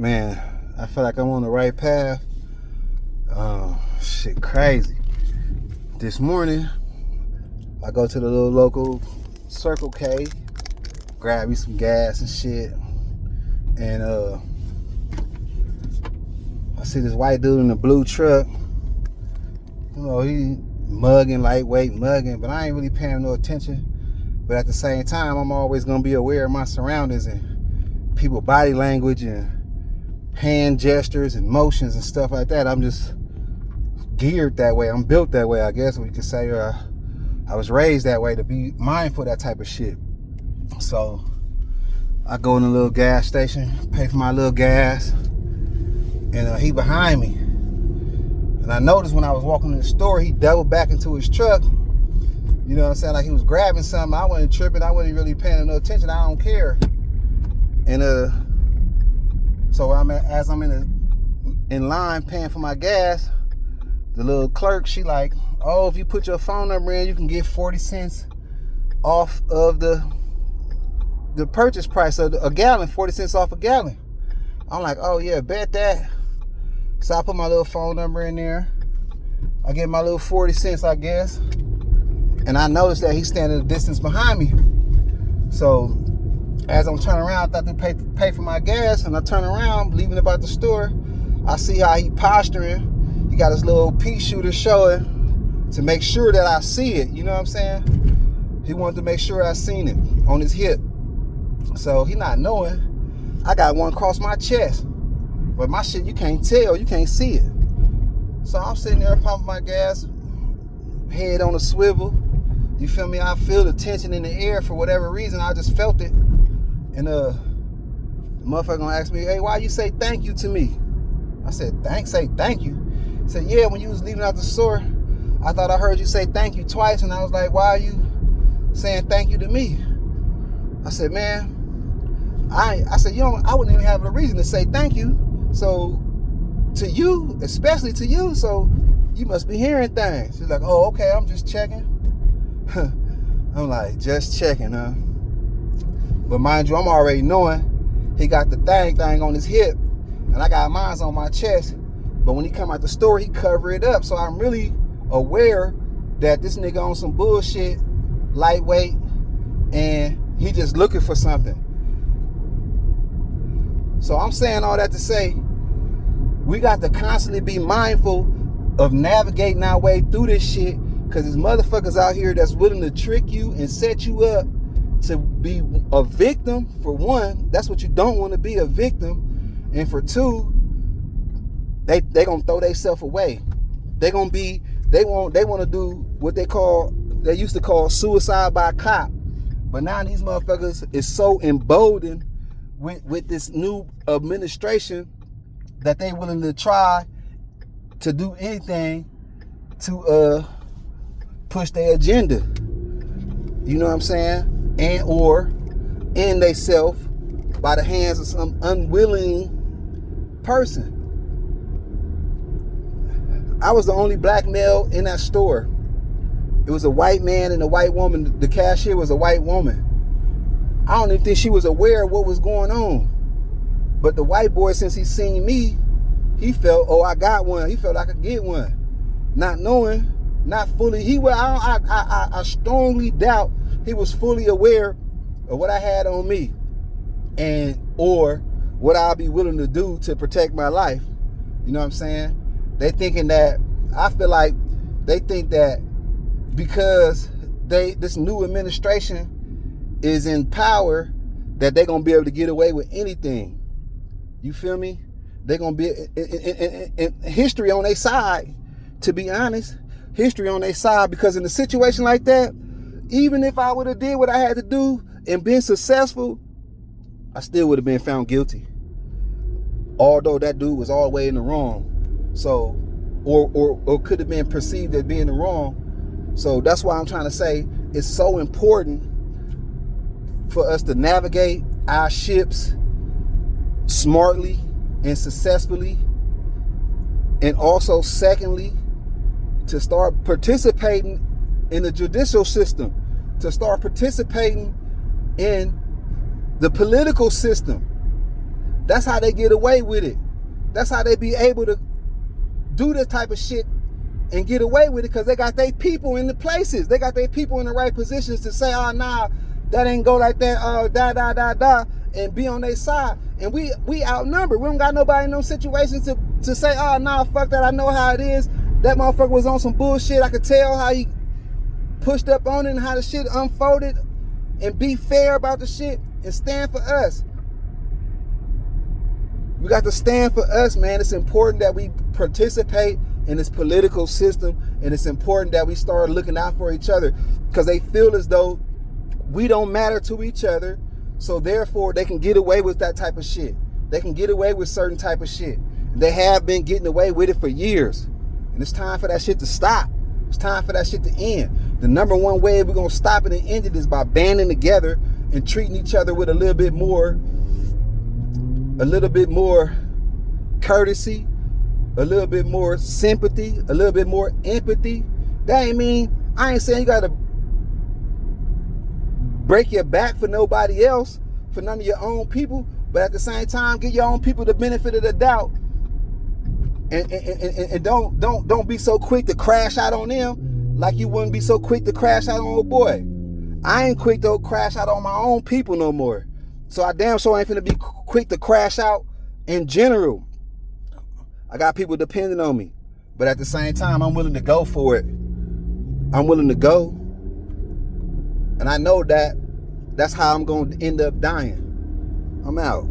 Man, I feel like I'm on the right path. Shit crazy. This morning, I go to the little local Circle K, grab me some gas and shit, and I see this white dude in a blue truck. You know, he lightweight mugging, but I ain't really paying no attention. But at the same time, I'm always gonna be aware of my surroundings and people's body language and hand gestures and motions and stuff like that. I'm just geared that way. I'm built that way, I guess we could say. I was raised that way, to be mindful of that type of shit. So I go in a little gas station, pay for my little gas, and he behind me. And I noticed when I was walking in the store, he doubled back into his truck. You know what I'm saying? Like he was grabbing something. I wasn't tripping. I wasn't really paying no attention. I don't care. And so as I'm in line paying for my gas, the little clerk, she like, oh, if you put your phone number in, you can get 40 cents off of the purchase price of a gallon, 40 cents off a gallon. I'm like, oh yeah, bet that. So I put my little phone number in there. I get my little 40 cents, I guess. And I noticed that he's standing a distance behind me. So as I'm turning around, I thought to pay for my gas, and I turn around, leaving about the store. I see how he posturing. He got his little pea shooter showing to make sure that I see it. You know what I'm saying? He wanted to make sure I seen it on his hip. So he not knowing, I got one across my chest. But my shit, you can't tell, you can't see it. So I'm sitting there pumping my gas, head on a swivel. You feel me? I feel the tension in the air for whatever reason. I just felt it. And the motherfucker gonna ask me, hey, why you say thank you to me? I said, say thank you? He said, yeah, when you was leaving out the store, I thought I heard you say thank you twice. And I was like, why are you saying thank you to me? I said, man, I said, I wouldn't even have a reason to say thank you. So to you, especially to you, so you must be hearing things. She's like, oh, okay, I'm just checking. I'm like, just checking, huh? But mind you, I'm already knowing he got the thing on his hip, and I got mine on my chest. But when he come out the store, he cover it up. So I'm really aware that this nigga on some bullshit, lightweight, and he just looking for something. So I'm saying all that to say, we got to constantly be mindful of navigating our way through this shit, because there's motherfuckers out here that's willing to trick you and set you up to be a victim. For one, that's what you don't want to be, a victim. And for two, they gonna throw themselves away. They want to do what they used to call suicide by cop. But now these motherfuckers is so emboldened with this new administration that they willing to try to do anything to push their agenda. You know what I'm saying? And or end they self by the hands of some unwilling person. I was the only black male in that store. It was a white man and a white woman. The cashier was a white woman. I don't even think she was aware of what was going on. But the white boy, since he seen me, he felt, oh, I got one. He felt I could get one. Not knowing, not fully. I strongly doubt he was fully aware of what I had on me, and or what I'll be willing to do to protect my life. You know what I'm saying? They thinking that, I feel like they think that because this new administration is in power, that they're gonna be able to get away with anything. You feel me? They're gonna be in history on their side. To be honest, history on their side, because in a situation like that, even if I would have did what I had to do and been successful, I still would have been found guilty. Although that dude was all the way in the wrong. So, or could have been perceived as being in the wrong. So that's why I'm trying to say it's so important for us to navigate our ships smartly and successfully. And also, secondly, to start participating in the judicial system, to start participating in the political system. That's how they get away with it. That's how they be able to do this type of shit and get away with it, because they got their people in the places. They got their people in the right positions to say, oh, nah, that ain't go like that, and be on their side. And we outnumbered. We don't got nobody in those situations to say, oh, nah, fuck that, I know how it is. That motherfucker was on some bullshit. I could tell how he pushed up on it and how the shit unfolded, and be fair about the shit and stand for us. We got to stand for us, man. It's important that we participate in this political system, and it's important that we start looking out for each other, because they feel as though we don't matter to each other, so therefore they can get away with that type of shit. They can get away with certain type of shit. They have been getting away with it for years, and it's time for that shit to stop. It's time for that shit to end. The number one way we're gonna stop it and end it is by banding together and treating each other with a little bit more courtesy, a little bit more sympathy, a little bit more empathy. That ain't mean, I ain't saying you gotta break your back for nobody else, for none of your own people, but at the same time, give your own people the benefit of the doubt, and don't be so quick to crash out on them like you wouldn't be so quick to crash out on old boy. I ain't quick to crash out on my own people no more. So I damn sure ain't finna be quick to crash out in general. I got people depending on me. But at the same time, I'm willing to go for it. I'm willing to go. And I know that that's how I'm going to end up dying. I'm out.